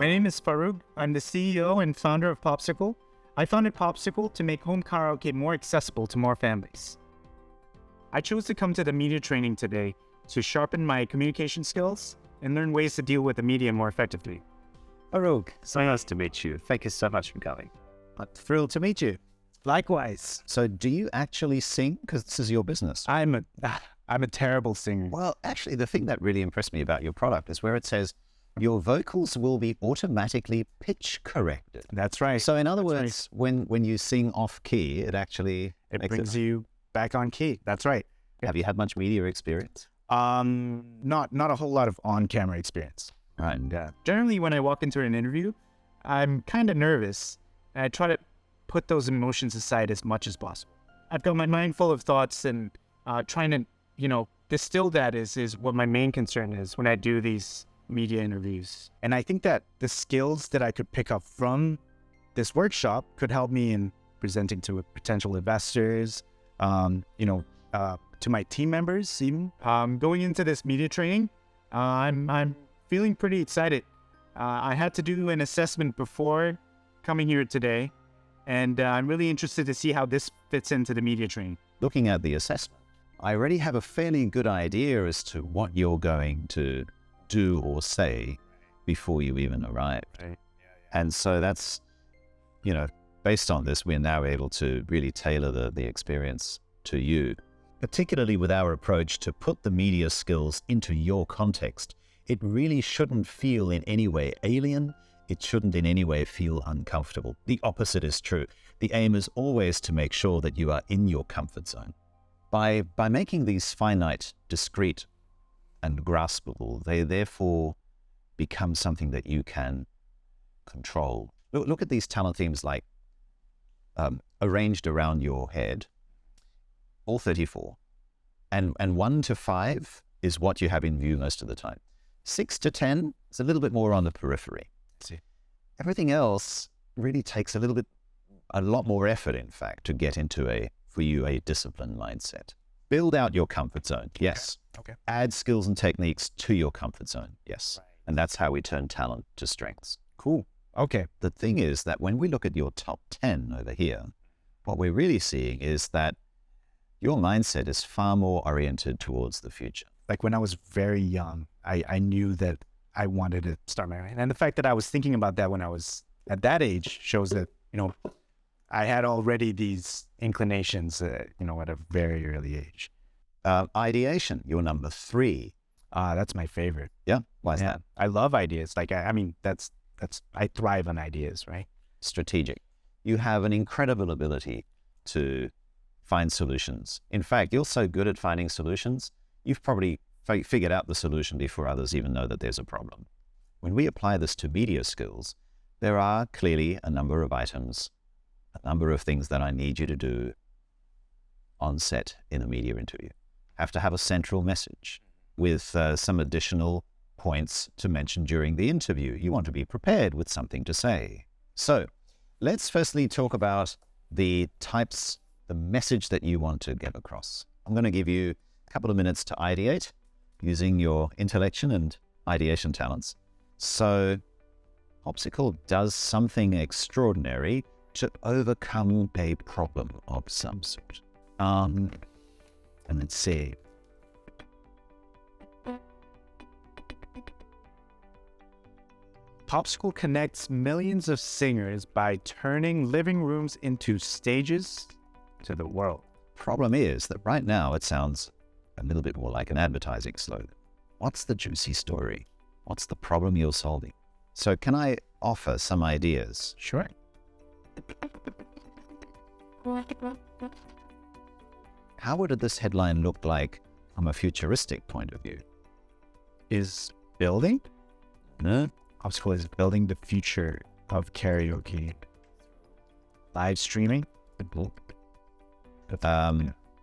My name is Faruq. I'm the CEO and founder of Popsicle. I founded Popsicle to make home karaoke more accessible to more families. I chose to come to the media training today to sharpen my communication skills and learn ways to deal with the media more effectively. Faruq, so nice to meet you. Thank you so much for coming. I'm thrilled to meet you. Likewise. So do you actually sing? Because this is your business. I'm a terrible singer. Well, actually, the thing that really impressed me about your product is where it says your vocals will be automatically pitch corrected. That's right. So in other words, when you sing off key, it actually brings you back on key. That's right. Have you had much media experience? Not a whole lot of on-camera experience. Right. Yeah. Generally, when I walk into an interview, I'm kind of nervous, and I try to put those emotions aside as much as possible. I've got my mind full of thoughts, and trying to, distill that is what my main concern is when I do these media interviews. And I think that the skills that I could pick up from this workshop could help me in presenting to potential investors, to my team members even. Going into this media training, I'm feeling pretty excited. I had to do an assessment before coming here today, and I'm really interested to see how this fits into the media training. Looking at the assessment, I already have a fairly good idea as to what you're going to do or say before you even arrive. Right. And so that's, based on this, we're now able to really tailor the experience to you, particularly with our approach to put the media skills into your context. It really shouldn't feel in any way alien. It shouldn't in any way feel uncomfortable. The opposite is true. The aim is always to make sure that you are in your comfort zone. By making these finite, discrete, and graspable, they therefore become something that you can control. Look at these talent themes like arranged around your head, all 34. And 1 to 5 is what you have in view most of the time. 6 to 10 is a little bit more on the periphery. See. Everything else really takes a lot more effort, in fact, to get into a disciplined mindset. Build out your comfort zone, yes. Okay. Add skills and techniques to your comfort zone, yes. Right. And that's how we turn talent to strengths. Cool. Okay. The thing is that when we look at your top 10 over here, what we're really seeing is that your mindset is far more oriented towards the future. Like when I was very young, I knew that I wanted to start my own. And the fact that I was thinking about that when I was at that age shows that, I had already these inclinations, at a very early age. Ideation, you're number 3. That's my favorite. Yeah? Why is that? I love ideas. Like, I thrive on ideas, right? Strategic. You have an incredible ability to find solutions. In fact, you're so good at finding solutions, you've probably figured out the solution before others even know that there's a problem. When we apply this to media skills, there are clearly a number of items, a number of things that I need you to do on set in a media interview. Have to have a central message with some additional points to mention during the interview. You want to be prepared with something to say. So let's firstly talk about the message that you want to get across. I'm going to give you a couple of minutes to ideate using your intellection and ideation talents. So Popsicle does something extraordinary to overcome a problem of some sort. And let's see. Popsicle connects millions of singers by turning living rooms into stages to the world. Problem is that right now it sounds a little bit more like an advertising slogan. What's the juicy story? What's the problem you're solving? So can I offer some ideas? Sure. How would this headline look like from a futuristic point of view? Is building? No? Popsicle is building the future of karaoke. Live streaming?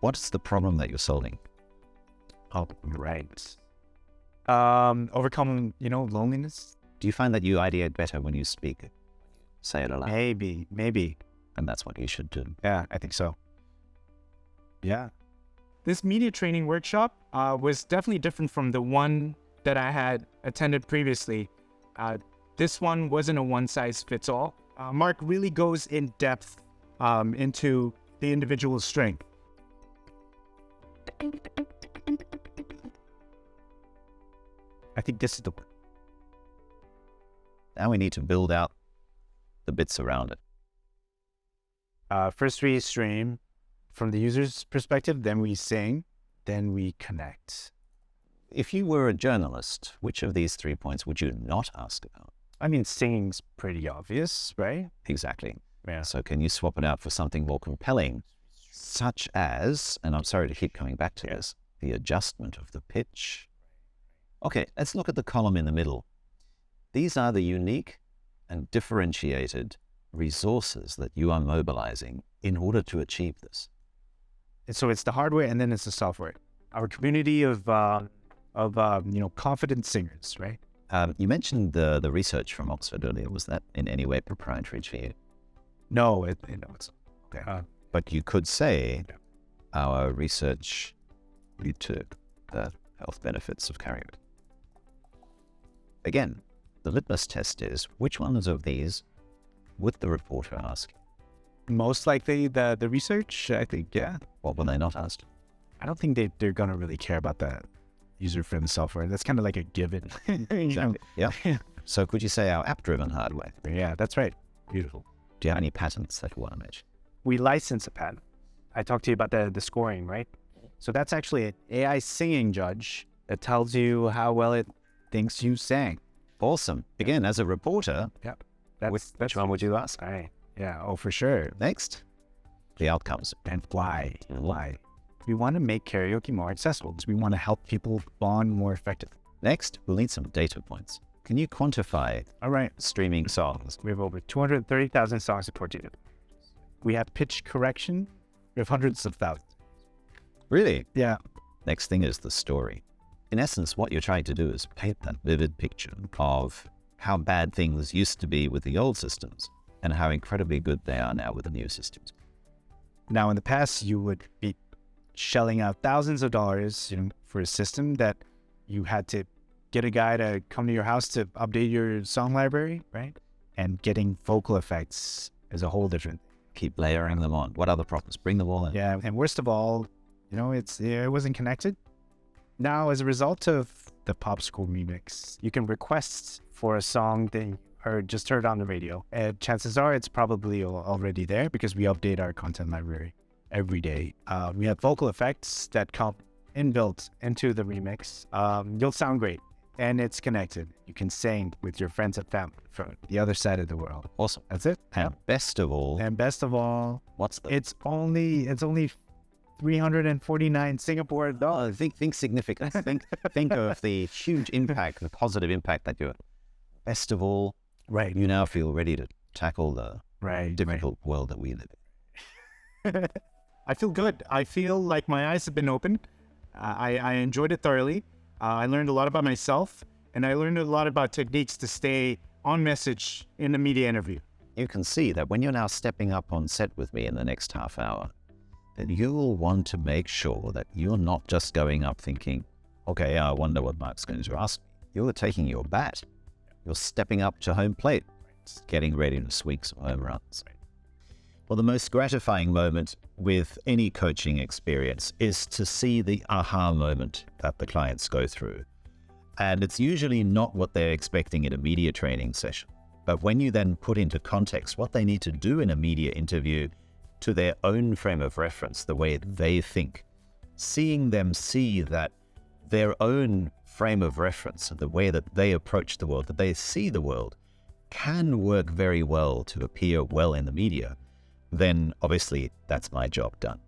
What's the problem that you're solving? Oh, right. Overcoming, loneliness? Do you find that you ideate better when you speak? Say it aloud. Maybe. And that's what you should do. Yeah, I think so. Yeah. This media training workshop was definitely different from the one that I had attended previously. this one wasn't a one-size-fits-all. Mark really goes in depth into the individual's strength. I think this is the one. Now we need to build out the bits around it. First we stream from the user's perspective, then we sing, then we connect. If you were a journalist, which of these 3 points would you not ask about? I mean, singing's pretty obvious, right? Exactly. Yeah. So can you swap it out for something more compelling, such as, and I'm sorry to keep coming back to this, the adjustment of the pitch? Okay, let's look at the column in the middle. These are the unique and differentiated resources that you are mobilizing in order to achieve this. And so it's the hardware and then it's the software. Our community of confident singers, right? You mentioned the research from Oxford earlier. Was that in any way proprietary to you? No, it's okay. But you could say our research lead to the health benefits of karaoke. Again, the litmus test is, which ones of these would the reporter ask? Most likely the research, I think, yeah. What were they not asked? I don't think they're going to really care about that user-friendly software. That's kind of like a given. Exactly. Yeah. So could you say our app-driven hardware? Yeah, that's right. Beautiful. Do you have any patents that you want to mention? We license a patent. I talked to you about the scoring, right? So that's actually an AI singing judge that tells you how well it thinks you sang. Awesome. Again, as a reporter, Yep. which one would you ask? All right. Yeah. Oh, for sure. Next, the outcomes. And why? Why? We want to make karaoke more accessible because we want to help people bond more effectively. Next, we'll need some data points. Can you quantify All right. streaming songs? We have over 230,000 songs supported. We have pitch correction. We have hundreds of thousands. Really? Yeah. Next thing is the story. In essence, what you're trying to do is paint that vivid picture of how bad things used to be with the old systems and how incredibly good they are now with the new systems. Now, in the past, you would be shelling out thousands of dollars, for a system that you had to get a guy to come to your house to update your song library, right? And getting vocal effects is a whole different. Keep layering them on. What other problems? Bring them all in. Yeah, and worst of all, it wasn't connected. Now, as a result of the Pop School remix, you can request for a song that you just heard on the radio. And chances are it's probably already there because we update our content library every day. We have vocal effects that come inbuilt into the remix. You'll sound great, and it's connected. You can sing with your friends and family from the other side of the world. Awesome. That's it. And best of all, What's it's only 349 Singapore dollars. think significant. think of the huge impact, the positive impact that you're. Best of all, Right. you now feel ready to tackle the Right. difficult world that we live in. I feel good. I feel like my eyes have been opened. I enjoyed it thoroughly. I learned a lot about myself, and I learned a lot about techniques to stay on message in a media interview. You can see that when you're now stepping up on set with me in the next half hour, that you'll want to make sure that you're not just going up thinking, okay, I wonder what Mark's going to ask me. You're taking your bat. You're stepping up to home plate, getting ready to swing some home runs. Well, the most gratifying moment with any coaching experience is to see the aha moment that the clients go through. And it's usually not what they're expecting in a media training session. But when you then put into context what they need to do in a media interview to their own frame of reference, the way they think, seeing them see that their own frame of reference and the way that they approach the world, that they see the world, can work very well to appear well in the media, then obviously that's my job done.